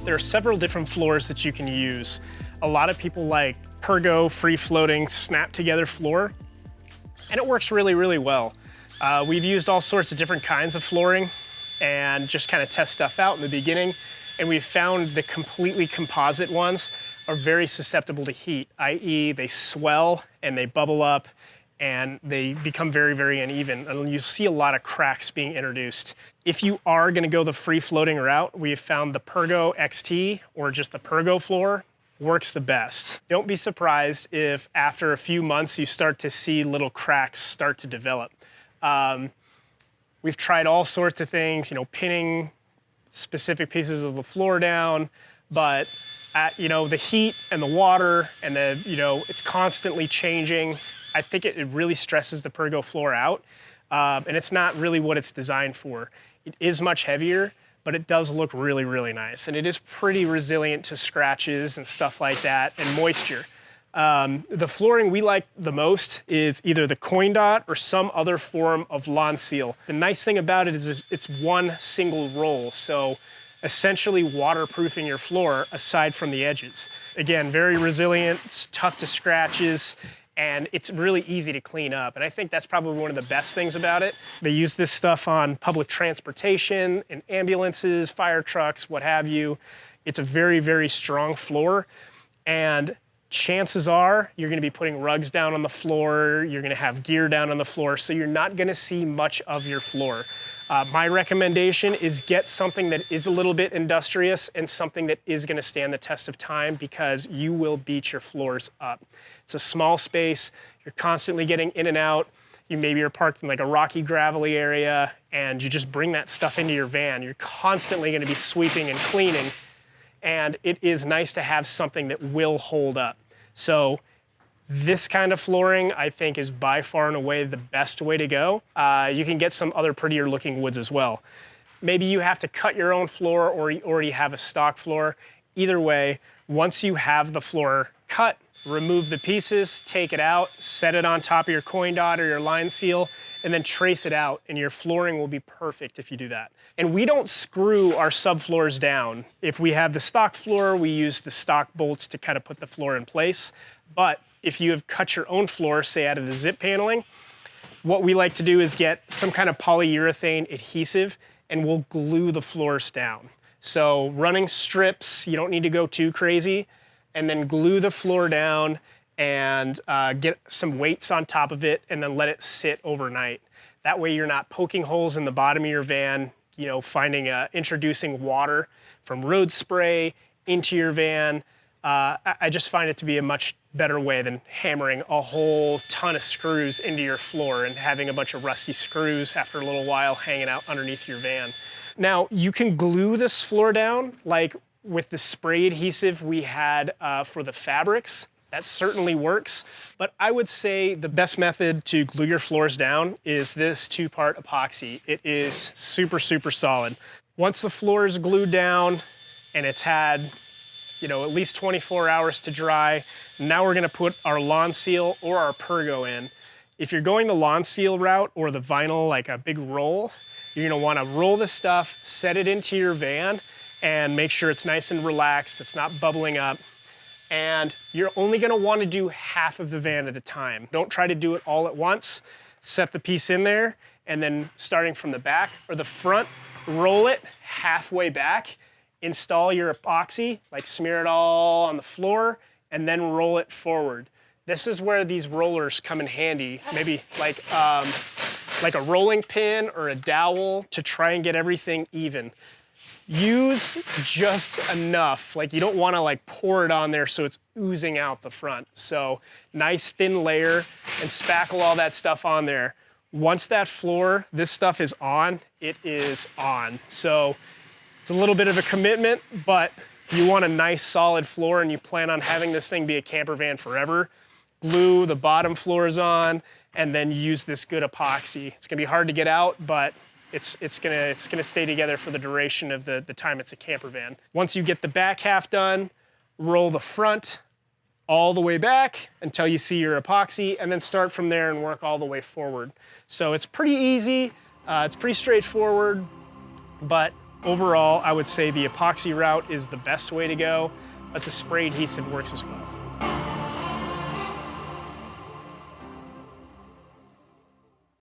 There are several different floors that you can use. A lot of people like Pergo free-floating snap-together floor, and it works really, really well. We've used all sorts of different kinds of flooring and just kind of test stuff out in the beginning, and we've found the completely composite ones are very susceptible to heat, i.e. they swell and they bubble up and they become very, very uneven, and you see a lot of cracks being introduced. If you are gonna go the free-floating route, we have found the Pergo XT or just the Pergo floor works the best. Don't be surprised if after a few months you start to see little cracks start to develop. We've tried all sorts of things, pinning specific pieces of the floor down, but the heat and the water and it's constantly changing. I think it really stresses the Pergo floor out, and it's not really what it's designed for. It is much heavier, but it does look really, really nice, and it is pretty resilient to scratches and stuff like that, and moisture. The flooring we like the most is either the coin dot or some other form of lawn seal. The nice thing about it is it's one single roll, so essentially waterproofing your floor aside from the edges. Again, very resilient, it's tough to scratches, and it's really easy to clean up. And I think that's probably one of the best things about it. They use this stuff on public transportation, in ambulances, fire trucks, what have you. It's a very, very strong floor, and chances are you're gonna be putting rugs down on the floor, you're gonna have gear down on the floor, so you're not gonna see much of your floor. My recommendation is get something that is a little bit industrious and something that is gonna stand the test of time, because you will beat your floors up. It's a small space, you're constantly getting in and out, maybe you're parked in like a rocky, gravelly area, and you just bring that stuff into your van. You're constantly gonna be sweeping and cleaning, and it is nice to have something that will hold up. So this kind of flooring, I think, is by far and away the best way to go. You can get some other prettier looking woods as well. Maybe you have to cut your own floor, or you already have a stock floor. Either way, once you have the floor cut, remove the pieces, take it out, set it on top of your coin dot or your line seal, and then trace it out, and your flooring will be perfect if you do that. And we don't screw our subfloors down. If we have the stock floor, we use the stock bolts to kind of put the floor in place. But if you have cut your own floor, say out of the zip paneling, what we like to do is get some kind of polyurethane adhesive, and we'll glue the floors down. So running strips, you don't need to go too crazy, and then glue the floor down and get some weights on top of it, and then let it sit overnight. That way you're not poking holes in the bottom of your van, introducing water from road spray into your van. I just find it to be a much better way than hammering a whole ton of screws into your floor and having a bunch of rusty screws after a little while hanging out underneath your van. Now, you can glue this floor down like with the spray adhesive we had for the fabrics. That certainly works, but I would say the best method to glue your floors down is this 2-part epoxy. It is super, super solid. Once the floor is glued down and it's had at least 24 hours to dry, now we're gonna put our lawn seal or our Pergo in. If you're going the lawn seal route or the vinyl, like a big roll, you're gonna wanna roll this stuff, set it into your van, and make sure it's nice and relaxed, it's not bubbling up. And you're only gonna wanna do half of the van at a time. Don't try to do it all at once. Set the piece in there, and then starting from the back or the front, roll it halfway back, install your epoxy, like smear it all on the floor, and then roll it forward. This is where these rollers come in handy, maybe like a rolling pin or a dowel to try and get everything even. Use just enough, you don't wanna pour it on there so it's oozing out the front. So nice thin layer, and spackle all that stuff on there. Once that floor, this stuff is on, it is on. So it's a little bit of a commitment, but you want a nice solid floor and you plan on having this thing be a camper van forever, glue the bottom floors on, and then use this good epoxy. It's gonna be hard to get out, but it's gonna stay together for the duration of the time it's a camper van. Once you get the back half done, roll the front all the way back until you see your epoxy, and then start from there and work all the way forward. So it's pretty easy, it's pretty straightforward, but Overall, I would say the epoxy route is the best way to go, but the spray adhesive works as well.